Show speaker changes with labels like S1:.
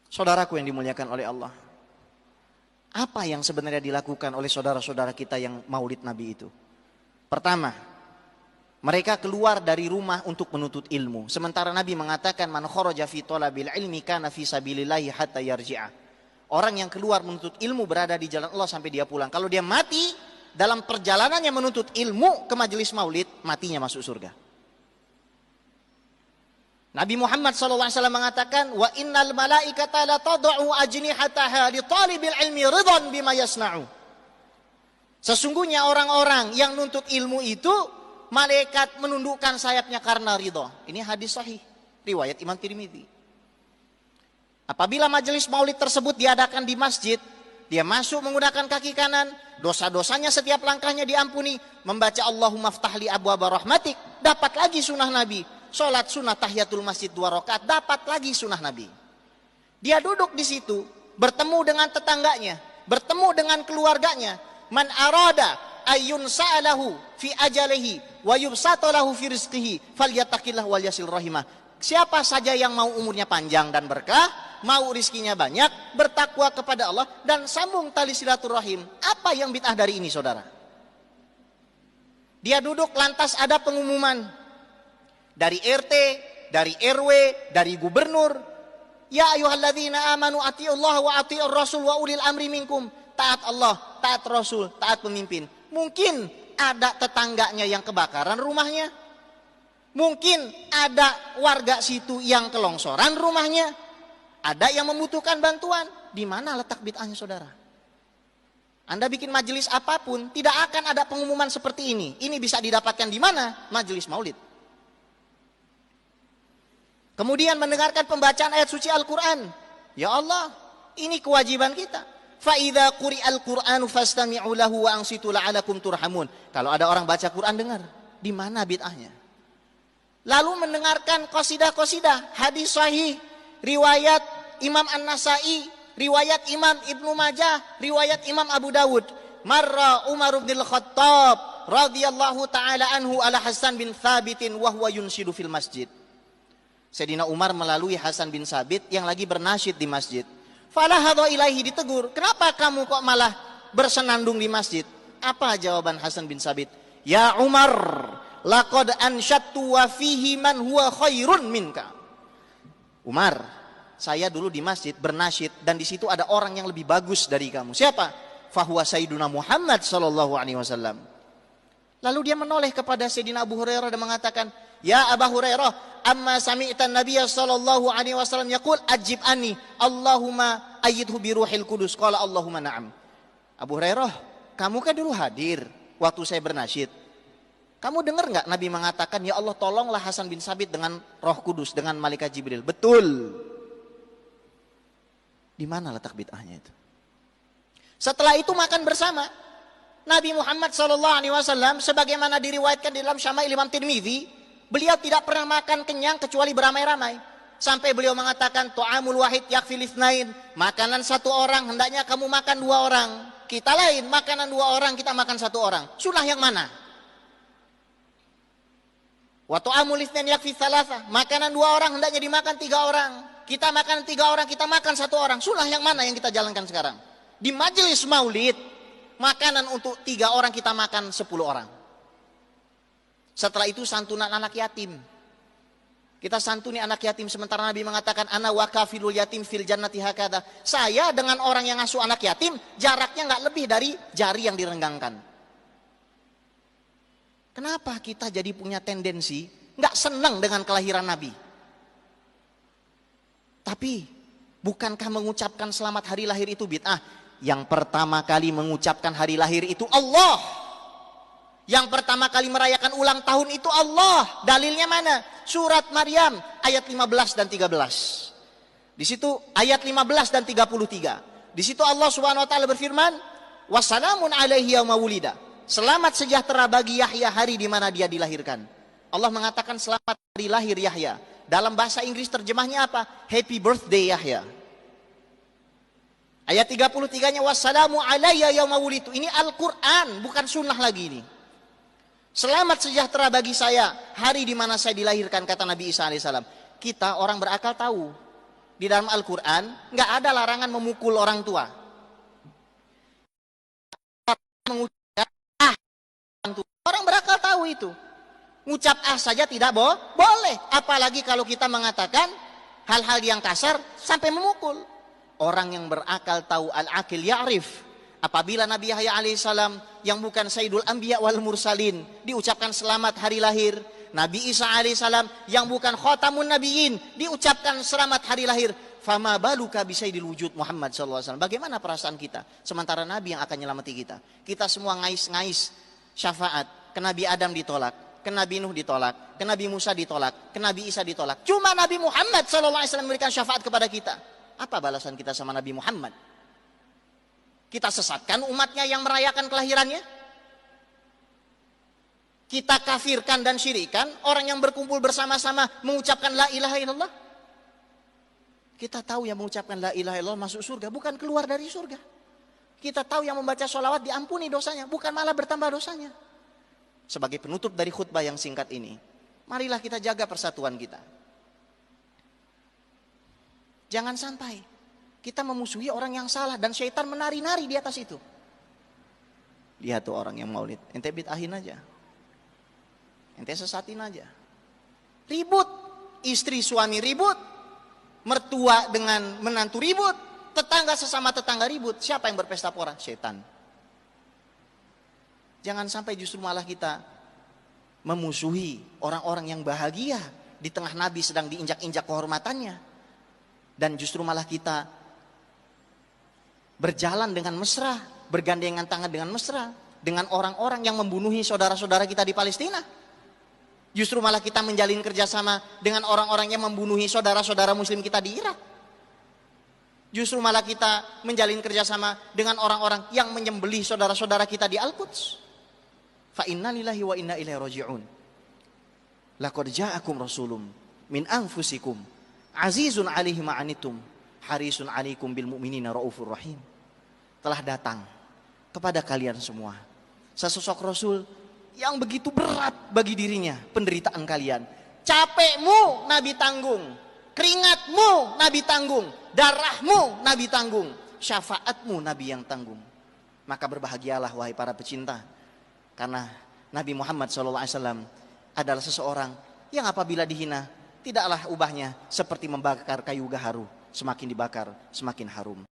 S1: Saudaraku yang dimuliakan oleh Allah, apa yang sebenarnya dilakukan oleh saudara-saudara kita yang maulid Nabi itu? Pertama, mereka keluar dari rumah untuk menuntut ilmu. Sementara Nabi mengatakan, man kharaja fi talabil ilmi kana fi sabilillahi hatta yarji'a. Orang yang keluar menuntut ilmu berada di jalan Allah sampai dia pulang. Kalau dia mati dalam perjalanannya menuntut ilmu ke majelis maulid, matinya masuk surga. Nabi Muhammad SAW mengatakan, wa innal malaikata la tad'u ajnihataha li talibil ilmi ridhan bima yasna'u. Sesungguhnya orang-orang yang nuntut ilmu itu, malaikat menundukkan sayapnya karena ridha. Ini hadis sahih, riwayat Imam Tirmidzi. Apabila majelis maulid tersebut diadakan di masjid, dia masuk menggunakan kaki kanan, dosa-dosanya setiap langkahnya diampuni, membaca Allahumma ftahli abwaaba rahmatik, dapat lagi sunnah Nabi. Sholat sunnah tahiyatul masjid 2 rakaat, dapat lagi sunnah Nabi. Dia duduk di situ, bertemu dengan tetangganya, bertemu dengan keluarganya. Man arada ayyun sa'alahu fi ajalihi wa yubsatalahu fi rizqihi falyattaqillah wal yasil rahimah. Siapa saja yang mau umurnya panjang dan berkah, mau rizkinya banyak, bertakwa kepada Allah dan sambung tali silaturahim. Apa yang bid'ah dari ini, saudara? Dia duduk lantas ada pengumuman dari RT, dari RW, dari gubernur. Ya ayyuhalladzina amanu atiiullaha wa atiiur rasul wa ulil amri minkum. Taat Allah, taat Rasul, taat pemimpin. Mungkin ada tetangganya yang kebakaran rumahnya. Mungkin ada warga situ yang kelongsoran rumahnya. Ada yang membutuhkan bantuan. Di mana letak bid'ahnya, saudara? Anda bikin majelis apapun, tidak akan ada pengumuman seperti ini. Ini bisa didapatkan di mana? Majelis maulid. Kemudian mendengarkan pembacaan ayat suci Al-Quran. Ya Allah, ini kewajiban kita. Fa'idha quri'al Qur'anu fastami'u lahu wa ansitu la'alakum turhamun. Kalau ada orang baca Quran, dengar. Di mana bid'ahnya? Lalu mendengarkan qasidah-qasidah, hadis sahih, riwayat Imam An-Nasai, riwayat Imam Ibnu Majah, riwayat Imam Abu Dawud. Marra Umar bin Khattab radhiyallahu ta'ala anhu ala Hasan bin Thabitin wa huwa yunshidu fil masjid. Sayyidina Umar melalui Hasan bin Sabit yang lagi bernasyid di masjid. Falahadha ilaihi, ditegur. Kenapa kamu kok malah bersenandung di masjid? Apa jawaban Hasan bin Sabit? Ya Umar, laqad ansyattu wa fihi man huwa khairun minka. Umar, saya dulu di masjid bernasyid dan di situ ada orang yang lebih bagus dari kamu. Siapa? Fahuwa Sayyiduna Muhammad sallallahu alaihi wasallam. Lalu dia menoleh kepada Sayyidina Abu Hurairah dan mengatakan, ya Abu Hurairah, amma sami'tan Nabiya sallallahu alaihi wasallam yaqul ajib anni Allahumma ayyidhu bi ruhil qudus. Qala Allahumma na'am. Abu Hurairah, kamu kan dulu hadir waktu saya bernasyid. Kamu dengar enggak Nabi mengatakan, ya Allah tolonglah Hasan bin Sabit dengan Roh Kudus, dengan malaikat Jibril? Betul. Di mana letak bid'ahnya itu? Setelah itu makan bersama. Nabi Muhammad SAW sebagaimana diriwayatkan di dalam Syama'il Imam Tirmidzi, beliau tidak pernah makan kenyang kecuali beramai-ramai. Sampai beliau mengatakan, ta'amul wahid yakfil itsnain. Makanan satu orang hendaknya kamu makan 2 orang. Kita lain, makanan 2 orang kita makan 1 orang. Sunnah yang mana? Wa ta'amul itsnain yakfi tsalatsa. Makanan 2 orang hendaknya dimakan 3 orang. Kita makan 3 orang, kita makan 1 orang. Sunnah yang mana yang kita jalankan sekarang? Di majelis maulid, makanan untuk 3 orang kita makan 10 orang. Setelah itu santunan anak yatim. Kita santuni anak yatim sementara Nabi mengatakan ana wa kafilul yatim fil jannati hakada. Saya dengan orang yang ngasuh anak yatim jaraknya enggak lebih dari jari yang direnggangkan. Kenapa kita jadi punya tendensi enggak senang dengan kelahiran Nabi? Tapi bukankah mengucapkan selamat hari lahir itu bid'ah? Yang pertama kali mengucapkan hari lahir itu Allah. Yang pertama kali merayakan ulang tahun itu Allah. Dalilnya mana? Surat Maryam ayat 15 dan 13. Di situ ayat 15 dan 33. Di situ Allah Subhanahu wa taala berfirman, "Wassalamun alaihi yauma wulida." Selamat sejahtera bagi Yahya hari di mana dia dilahirkan. Allah mengatakan selamat hari lahir Yahya. Dalam bahasa Inggris terjemahnya apa? Happy birthday Yahya. Ayat 33-nya wassalamu alayya yauma wulidtu. Ini Al-Qur'an, bukan sunnah lagi ini. Selamat sejahtera bagi saya hari di mana saya dilahirkan, kata Nabi Isa alaihissalam. Kita orang berakal tahu Di dalam Al-Quran nggak ada larangan memukul orang tua. Orang berakal tahu itu. Ngucap saja tidak boleh. Apalagi kalau kita mengatakan hal-hal yang kasar sampai memukul. Orang yang berakal tahu, al-akil ya'rif. Apabila Nabi Yahya alaihissalam yang bukan Sayyidul Anbiya wal Mursalin diucapkan selamat hari lahir, Nabi Isa alaihissalam yang bukan Khatamun Nabiyyin diucapkan selamat hari lahir, fama baluka bisayyidil wujud Muhammad sallallahu alaihi wasallam. Bagaimana perasaan kita sementara Nabi yang akan nyelamati kita? Kita semua ngais-ngais syafaat, ke Nabi Adam ditolak, ke Nabi Nuh ditolak, ke Nabi Musa ditolak, ke Nabi Isa ditolak. Cuma Nabi Muhammad sallallahu alaihi wasallam memberikan syafaat kepada kita. Apa balasan kita sama Nabi Muhammad? Kita sesatkan umatnya yang merayakan kelahirannya. Kita kafirkan dan syirikan orang yang berkumpul bersama-sama mengucapkan la ilaha illallah. Kita tahu yang mengucapkan la ilaha illallah masuk surga, bukan keluar dari surga. Kita tahu yang membaca sholawat diampuni dosanya, bukan malah bertambah dosanya. Sebagai penutup dari khutbah yang singkat ini, marilah kita jaga persatuan kita. Jangan sampai kita memusuhi orang yang salah dan syaitan menari-nari di atas itu. Lihat tuh orang yang maulid, ente bid'ahin aja. Ente sesatin aja. Ribut, istri suami ribut, mertua dengan menantu ribut, tetangga sesama tetangga ribut. Siapa yang berpesta pora? Syaitan. Jangan sampai justru malah kita memusuhi orang-orang yang bahagia di tengah Nabi sedang diinjak-injak kehormatannya. Dan justru malah kita berjalan dengan mesra, bergandengan tangan dengan mesra dengan orang-orang yang membunuhi saudara-saudara kita di Palestina. Justru malah kita menjalin kerjasama dengan orang-orang yang membunuhi saudara-saudara muslim kita di Irak. Justru malah kita menjalin kerjasama dengan orang-orang yang menyembelih saudara-saudara kita di Al-Quds. Fa inna lillahi wa inna ilaihi raji'un. Laqad ja'akum rasulun min anfusikum azizun 'alaihi ma 'anittum harisun 'alaikum bil mu'minina raufur rahim. Telah datang kepada kalian semua sesosok rasul yang begitu berat bagi dirinya penderitaan kalian. Capekmu Nabi tanggung, keringatmu Nabi tanggung, darahmu Nabi tanggung, syafaatmu Nabi yang tanggung. Maka berbahagialah wahai para pecinta, karena Nabi Muhammad SAW adalah seseorang yang apabila dihina tidaklah ubahnya seperti membakar kayu gaharu, semakin dibakar semakin harum.